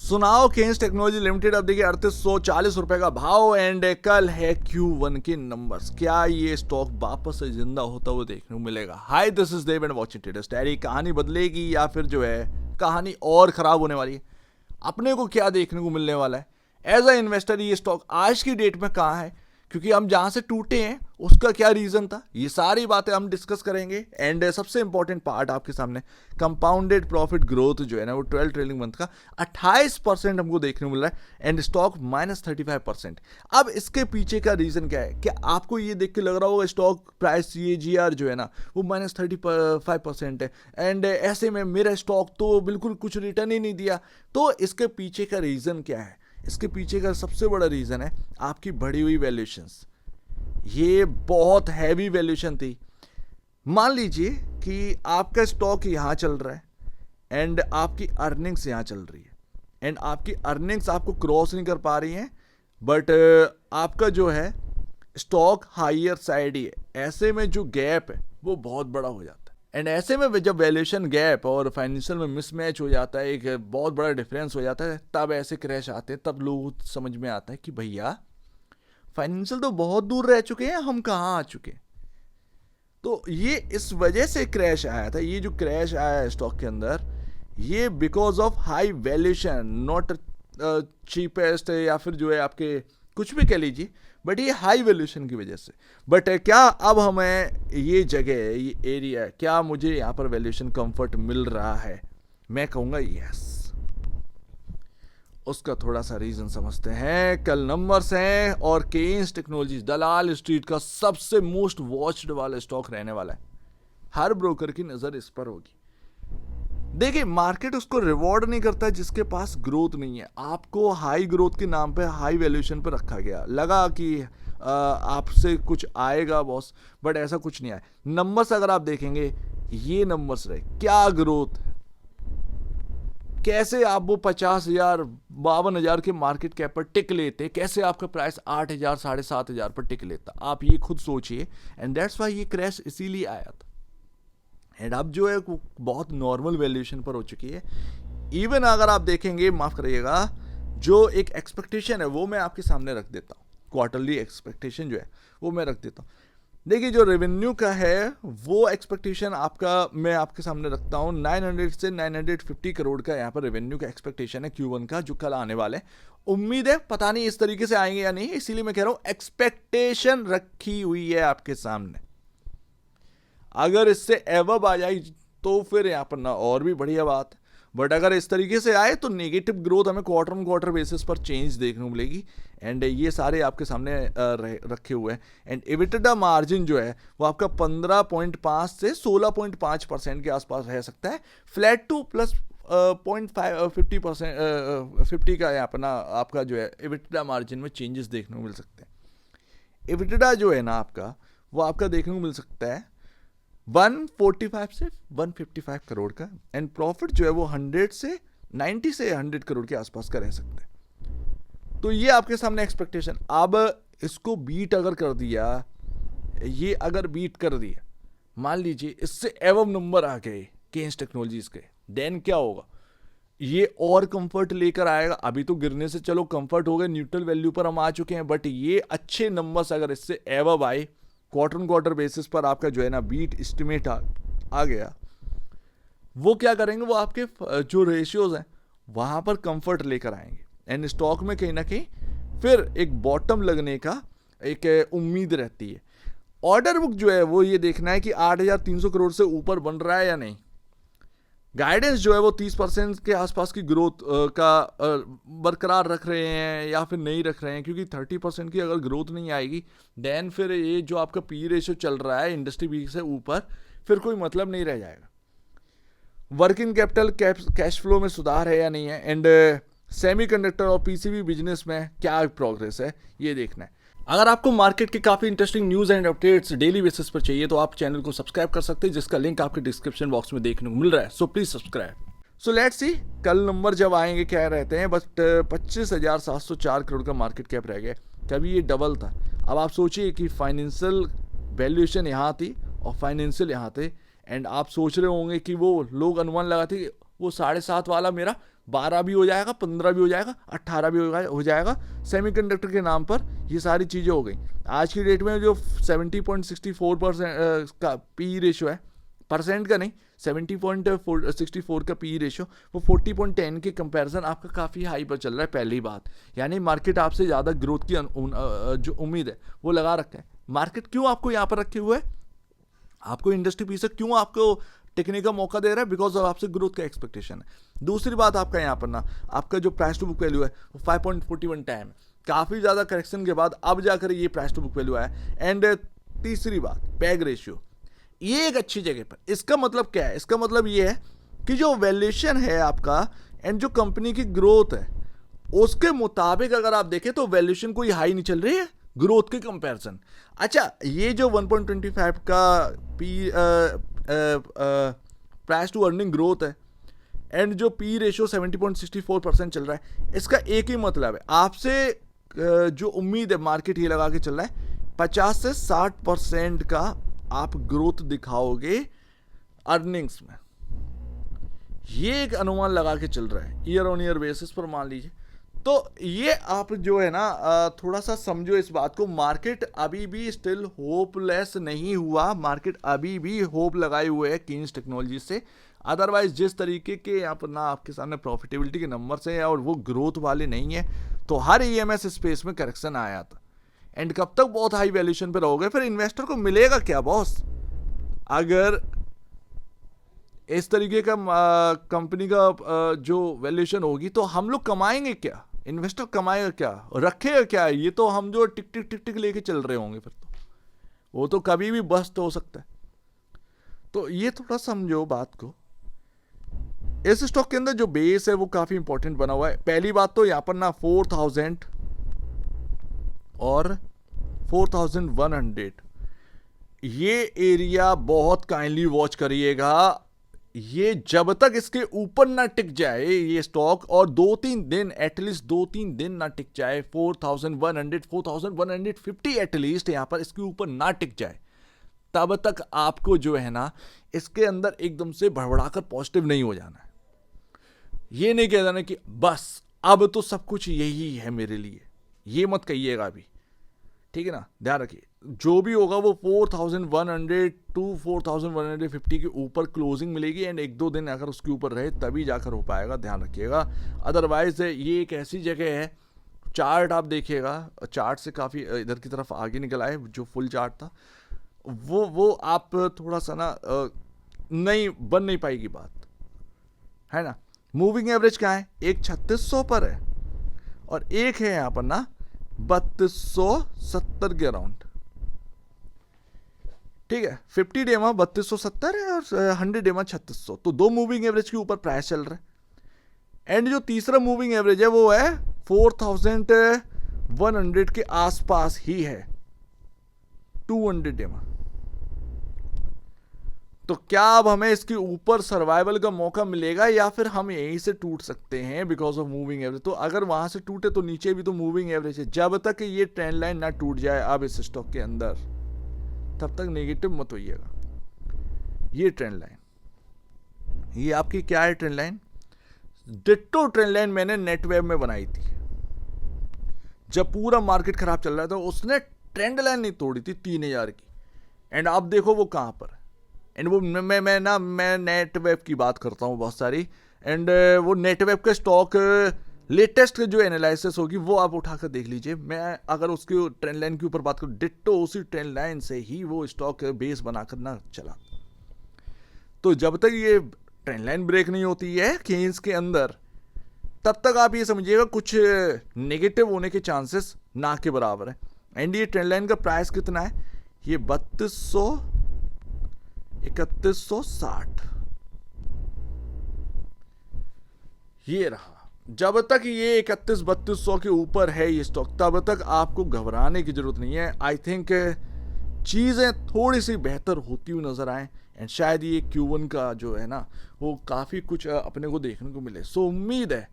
सुनाओ Keynes technology limited अब देखिए 3840 रुपए का भाव एंड कल है Q1 के नंबर्स। क्या ये स्टॉक वापस से जिंदा होता हुआ देखने को मिलेगा? Hi this is Dev and watching traders diary. कहानी बदलेगी या फिर जो है कहानी और खराब होने वाली है? अपने को क्या देखने को मिलने वाला है एज अ इन्वेस्टर? ये स्टॉक आज की डेट में कहाँ है, क्योंकि हम जहां से टूटे हैं उसका क्या रीजन था, ये सारी बातें हम डिस्कस करेंगे। एंड सबसे इंपॉर्टेंट पार्ट आपके सामने, कंपाउंडेड प्रॉफिट ग्रोथ जो है ना वो 12 ट्रेलिंग मंथ का 28% हमको देखने को मिल रहा है एंड स्टॉक -35%। अब इसके पीछे का रीजन क्या है? क्या आपको ये देख के लग रहा होगा स्टॉक प्राइस CAGR जो है ना वो -35% है एंड ऐसे में मेरा स्टॉक तो बिल्कुल कुछ रिटर्न ही नहीं दिया? तो इसके पीछे का रीजन क्या है? इसके पीछे का सबसे बड़ा रीज़न है आपकी बढ़ी हुई वैल्यूएशंस। ये बहुत हैवी वैल्यूएशन थी। मान लीजिए कि आपका स्टॉक यहाँ चल रहा है एंड आपकी अर्निंग्स यहाँ चल रही है एंड आपकी अर्निंग्स आपको क्रॉस नहीं कर पा रही हैं, बट आपका जो है स्टॉक हायर साइड ही है। ऐसे में जो गैप है वो बहुत बड़ा हो जाता है एंड ऐसे में जब वैल्यूएशन गैप और फाइनेंशियल में मिसमैच हो जाता है, एक बहुत बड़ा डिफरेंस हो जाता है, तब ऐसे क्रैश आते हैं। तब लोगों को समझ में आता है कि भैया फाइनेंशियल तो बहुत दूर रह चुके हैं, हम कहाँ आ चुके हैं। तो ये इस वजह से क्रैश आया था। ये जो क्रैश आया है स्टॉक के अंदर, ये because of high valuation, not cheapest या फिर जो है आपके कुछ भी कह लीजिए, बट ये हाई वैल्यूएशन की वजह से। बट क्या अब हमें ये जगह, ये एरिया, क्या मुझे यहाँ पर वैल्यूएशन कंफर्ट मिल रहा है? मैं कहूँगा यस। उसका थोड़ा सा रीजन समझते हैं। कल नंबर्स हैं और केन्स टेक्नोलॉजीज दलाल स्ट्रीट का सबसे मोस्ट वॉच्ड वाला स्टॉक रहने वाला है। हर ब्रोकर की नजर इस पर होगी। देखिए मार्केट उसको रिवॉर्ड नहीं करता जिसके पास ग्रोथ नहीं है। आपको हाई ग्रोथ के नाम पे हाई वैल्यूएशन पर रखा गया, लगा कि आपसे कुछ आएगा बॉस, बट ऐसा कुछ नहीं आया। नंबर्स अगर आप देखेंगे, ये नंबर्स रहे, क्या ग्रोथ, कैसे आप वो 50,000 52,000 के मार्केट कैप पर टिक लेते, कैसे आपका प्राइस 8,000 7,500 पर टिक लेता, आप ये खुद सोचिए। एंड दैट्स वाई ये क्रैश इसीलिए आया था। एंड अब जो है वो बहुत नॉर्मल वैल्यूएशन पर हो चुकी है। इवन अगर आप देखेंगे, माफ करिएगा, जो एक एक्सपेक्टेशन है वो मैं आपके सामने रख देता हूँ। क्वार्टरली एक्सपेक्टेशन जो है वो मैं रख देता हूँ। देखिए जो रेवेन्यू का है वो एक्सपेक्टेशन आपका मैं आपके सामने रखता हूँ। 900 से 950 करोड़ का यहाँ पर रेवेन्यू का एक्सपेक्टेशन है Q1 का, जो कल आने वाले। उम्मीद है, पता नहीं इस तरीके से आएंगे या नहीं, इसीलिए मैं कह रहा हूँ एक्सपेक्टेशन रखी हुई है आपके सामने। अगर इससे एवब आ जाए तो फिर यहाँ पर ना और भी बढ़िया बात है, बट अगर इस तरीके से आए तो नेगेटिव ग्रोथ हमें क्वार्टर ऑन क्वार्टर बेसिस पर चेंज देखने को मिलेगी। एंड ये सारे आपके सामने रखे हुए हैं। एंड एबिटा मार्जिन जो है वो आपका 15.5 से 16.5% के आसपास रह सकता है, फ्लैट टू प्लस 50% का यहाँ पर ना आपका जो है एबिटा मार्जिन में चेंजेस देखने को मिल सकते हैं। एबिटा जो है ना आपका वो आपका देखने को मिल सकता है 145 से 155 करोड़ का, एंड प्रॉफिट जो है वो 90 से 100 करोड़ के आसपास का रह सकता है। तो ये आपके सामने एक्सपेक्टेशन। अब इसको बीट अगर कर दिया, ये अगर बीट कर दिया, मान लीजिए इससे एवब नंबर आ गए केन्स टेक्नोलॉजीज के, देन क्या होगा? ये और कंफर्ट लेकर आएगा। अभी तो गिरने से चलो कंफर्ट हो गए, न्यूट्रल वैल्यू पर हम आ चुके हैं, बट ये अच्छे नंबर्स अगर इससे एवब आए, क्वार्टर ऑन क्वार्टर बेसिस पर आपका जो है ना बीट एस्टिमेट आ गया, वो क्या करेंगे? वो आपके जो रेशियोज हैं वहां पर कंफर्ट लेकर आएंगे एंड स्टॉक में कहीं ना कहीं फिर एक बॉटम लगने का एक उम्मीद रहती है। ऑर्डर बुक जो है वो ये देखना है कि 8,300 करोड़ से ऊपर बन रहा है या नहीं। गाइडेंस जो है वो 30% के आसपास की ग्रोथ का बरकरार रख रहे हैं या फिर नहीं रख रहे हैं, क्योंकि 30% की अगर ग्रोथ नहीं आएगी देन फिर ये जो आपका पी रेशियो चल रहा है इंडस्ट्री बी से ऊपर, फिर कोई मतलब नहीं रह जाएगा। वर्किंग कैपिटल कैश फ्लो में सुधार है या नहीं है, एंड सेमीकंडक्टर और पीसीबी बिजनेस में क्या प्रोग्रेस है, ये देखना है। अगर आपको मार्केट के काफी interesting news and updates daily basis पर चाहिए तो आप चैनल को सब्सक्राइब कर सकते हैं, जिसका लिंक आपके डिस्क्रिप्शन बॉक्स में देखने को मिल रहा है। So please subscribe. So let's see कल नंबर जब आएंगे क्या रहते हैं। बस 25,704 करोड़ का मार्केट कैप रह गया। कभी ये डबल था। अब आप सोचिए कि फाइनेंशियल वैल्यूएशन यहाँ थी और फाइनेंशियल यहाँ थे, एंड आप सोच रहे होंगे कि वो लोग अनुमान लगाते कि वो 7.5 वाला मेरा 12 भी हो जाएगा, 15 भी हो जाएगा, 18 भी हो जाएगा। सेमीकंडक्टर के नाम पर ये सारी चीज़ें हो गई। आज की डेट में जो 70.64% का पी रेशो है, परसेंट का नहीं, 70.64 का पी रेशो, वो 40.10 के कंपैरिजन आपका काफ़ी हाई पर चल रहा है। पहली बात, यानी मार्केट आपसे ज़्यादा ग्रोथ की जो उम्मीद है वो लगा रखा है। मार्केट क्यों आपको यहाँ पर रखे हुए है, आपको इंडस्ट्री पीछे क्यों आपको टिकने का मौका दे रहा है, बिकॉज ऑफ आपसे ग्रोथ का एक्सपेक्टेशन है। दूसरी बात, आपका यहाँ पर ना आपका जो प्राइस टू बुक वैल्यू है वो 5.41 टाइम, काफ़ी ज़्यादा करेक्शन के बाद अब जाकर ये प्राइस टू बुक वैल्यू आया। एंड तीसरी बात, पैग रेशियो, ये एक अच्छी जगह पर। इसका मतलब क्या है, इसका मतलब ये है कि जो वैल्यूएशन है आपका एंड जो कंपनी की ग्रोथ है उसके मुताबिक अगर आप देखें तो वैल्यूएशन कोई हाई नहीं चल रही है ग्रोथ के कंपैरिजन। अच्छा, ये जो 1.25 का P price to earning growth है एंड जो पी रेशियो 70.64% चल रहा है, इसका एक ही मतलब है, आपसे जो उम्मीद है मार्केट ये लगा के चल रहा है 50 से 60% का आप ग्रोथ दिखाओगे अर्निंग्स में। ये एक अनुमान लगा के चल रहा है ईयर ऑन ईयर बेसिस पर, मान लीजिए। तो ये आप जो है ना थोड़ा सा समझो इस बात को, मार्केट अभी भी स्टिल होपलेस नहीं हुआ, मार्केट अभी भी होप लगाए हुए है केन्स टेक्नोलॉजी से। अदरवाइज जिस तरीके के यहाँ पर ना आपके सामने प्रॉफिटेबिलिटी के नंबर्स हैं और वो ग्रोथ वाले नहीं है, तो हर ईएमएस स्पेस में करेक्शन आया था। एंड कब तक बहुत हाई वैल्यूएशन पे रहोगे, फिर इन्वेस्टर को मिलेगा क्या बॉस? अगर इस तरीके का कंपनी का जो वैल्यूएशन होगी तो हम लोग कमाएंगे क्या, इन्वेस्टर कमाएगा क्या, रखेगा क्या? ये तो हम जो टिक टिक टिक टिक लेके चल रहे होंगे, फिर तो वो तो कभी भी बस्ट हो सकता है। तो ये थोड़ा समझो बात को। इस स्टॉक के अंदर जो बेस है वो काफी इंपॉर्टेंट बना हुआ है। पहली बात तो यहाँ पर ना 4000 और 4100 ये एरिया बहुत काइंडली वॉच करिएगा। ये जब तक इसके ऊपर ना टिक जाए ये स्टॉक, और 2-3 दिन एटलीस्ट 2-3 दिन ना टिक जाए, 4100 4150 एटलीस्ट यहाँ पर इसके ऊपर ना टिक जाए, तब तक आपको जो है ना इसके अंदर एकदम से भड़बड़ाकर पॉजिटिव नहीं हो जाना है। ये नहीं कह देना कि बस अब तो सब कुछ यही है मेरे लिए, ये मत कहिएगा अभी, ठीक है ना। ध्यान रखिए, जो भी होगा वो 4100 टू 4150 के ऊपर क्लोजिंग मिलेगी एंड 1-2 दिन अगर उसके ऊपर रहे तभी जाकर हो पाएगा, ध्यान रखिएगा। अदरवाइज ये एक ऐसी जगह है, चार्ट आप देखिएगा, चार्ट से काफ़ी इधर की तरफ आगे निकल आए, जो फुल चार्ट था वो आप थोड़ा सा ना नहीं बन नहीं पाएगी बात, है ना। मूविंग एवरेज क्या है, एक 3600 पर है और एक है यहाँ पर ना 3270 के अराउंड, ठीक है। 50 डेमा 3270 है और 100 डेमा 3600, तो 2 मूविंग एवरेज के ऊपर प्राइस चल रहा है। एंड जो तीसरा मूविंग एवरेज है वो है 4100 के आसपास ही है, 200 डेमा। तो क्या अब हमें इसके ऊपर सर्वाइवल का मौका मिलेगा या फिर हम यहीं से टूट सकते हैं बिकॉज ऑफ मूविंग एवरेज? तो अगर वहां से टूटे तो नीचे भी तो मूविंग एवरेज है, जब तक ये ट्रेंड लाइन ना टूट जाए अब इस स्टॉक के अंदर, तब तक नेगेटिव मत होइएगा। ये ट्रेंड लाइन, ये आपकी क्या है trend line? Ditto trend line मैंने नेटवेब में बनाई थी जब पूरा मार्केट खराब चल रहा था, उसने ट्रेंड लाइन नहीं तोड़ी थी 3000 की। एंड आप देखो वो कहां पर है। एंड वो मैं नेटवेब की बात करता हूँ बहुत सारी, एंड वो नेटवेब के स्टॉक लेटेस्ट जो एनालिसिस होगी वो आप उठाकर देख लीजिए। मैं अगर उसके ट्रेंड लाइन के ऊपर बात करूँ, डिट्टो उसी ट्रेंड लाइन से ही वो स्टॉक बेस बनाकर ना चला। तो जब तक ये ट्रेंड लाइन ब्रेक नहीं होती है केन्स के अंदर, तब तक आप ये समझिएगा कुछ नेगेटिव होने के चांसेस ना के बराबर है। एंड ये ट्रेंड लाइन का प्राइस कितना है, ये 3160 ये रहा। जब तक ये 31-3200 के ऊपर है ये स्टॉक, तब तक आपको घबराने की जरूरत नहीं है। आई थिंक चीज़ें थोड़ी सी बेहतर होती हुई नजर आए एंड शायद ये Q1 का जो है ना वो काफ़ी कुछ अपने को देखने को मिले। सो उम्मीद है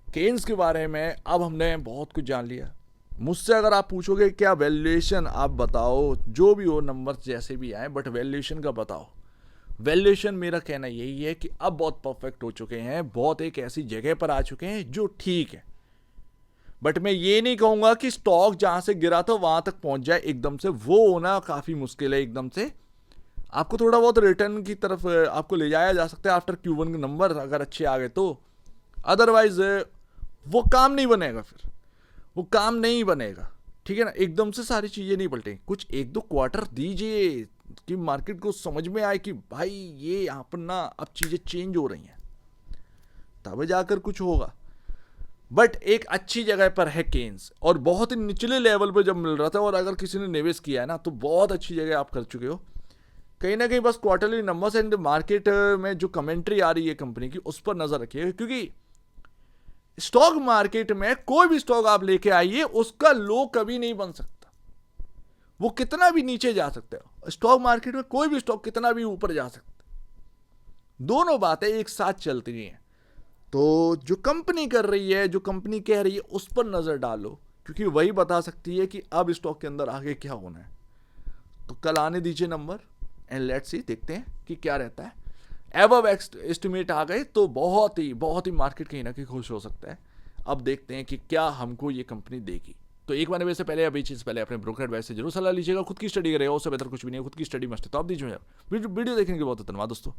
केन्स के बारे में अब हमने बहुत कुछ जान लिया। मुझसे अगर आप पूछोगे क्या वैल्यूएशन आप बताओ, जो भी हो नंबर जैसे भी आए, बट वैल्यूएशन का बताओ, वैल्यूएशन मेरा कहना यही है कि अब बहुत परफेक्ट हो चुके हैं, बहुत एक ऐसी जगह पर आ चुके हैं जो ठीक है। बट मैं ये नहीं कहूंगा कि स्टॉक जहां से गिरा था वहां तक पहुंच जाए एकदम से, वो होना काफी मुश्किल है एकदम से। आपको थोड़ा बहुत रिटर्न की तरफ आपको ले जाया जा सकता है आफ्टर Q1 के नंबर अगर अच्छे आ गए तो। अदरवाइज वो काम नहीं बनेगा, फिर वो काम नहीं बनेगा, ठीक है ना। एकदम से सारी चीजें नहीं पलटेंगी, कुछ एक दो क्वार्टर दीजिए कि मार्केट को समझ में आए कि भाई ये यहाँ पर ना अब चीजें चेंज हो रही हैं, तब जाकर कुछ होगा। बट एक अच्छी जगह पर है केन्स, और बहुत ही निचले लेवल पर जब मिल रहा था, और अगर किसी ने निवेश किया है ना तो बहुत अच्छी जगह आप कर चुके हो। कहीं ना कहीं बस क्वार्टरली नंबर्स एंड मार्केट में जो कमेंट्री आ रही है कंपनी की, उस पर नजर रखिएगा, क्योंकि स्टॉक मार्केट में कोई भी स्टॉक आप लेके आइए उसका लो कभी नहीं बन सकता, वो कितना भी नीचे जा सकता है। स्टॉक मार्केट में कोई भी स्टॉक कितना भी ऊपर जा सकता है, दोनों बातें एक साथ चलती रही हैं। तो जो कंपनी कर रही है, जो कंपनी कह रही है, उस पर नजर डालो, क्योंकि वही बता सकती है कि अब स्टॉक के अंदर आगे क्या होना है। तो कल आने दीजिए नंबर एंड लेट्स सी, देखते हैं कि क्या रहता है। एबव एस्टिमेट आ गए तो बहुत ही मार्केट कहीं ना कहीं खुश हो सकता है। अब देखते हैं कि क्या हमको ये कंपनी देगी। तो एक बार से पहले, अभी चीज पहले अपने ब्रोकर एडवाइस से जरूर सलाह लीजिएगा। खुद की स्टडी करेगा, उससे बेहतर कुछ भी नहीं है, खुद की स्टडी मस्ट है। तो आप दीजिए वीडियो देखने के लिए बहुत धन्यवाद दोस्तों।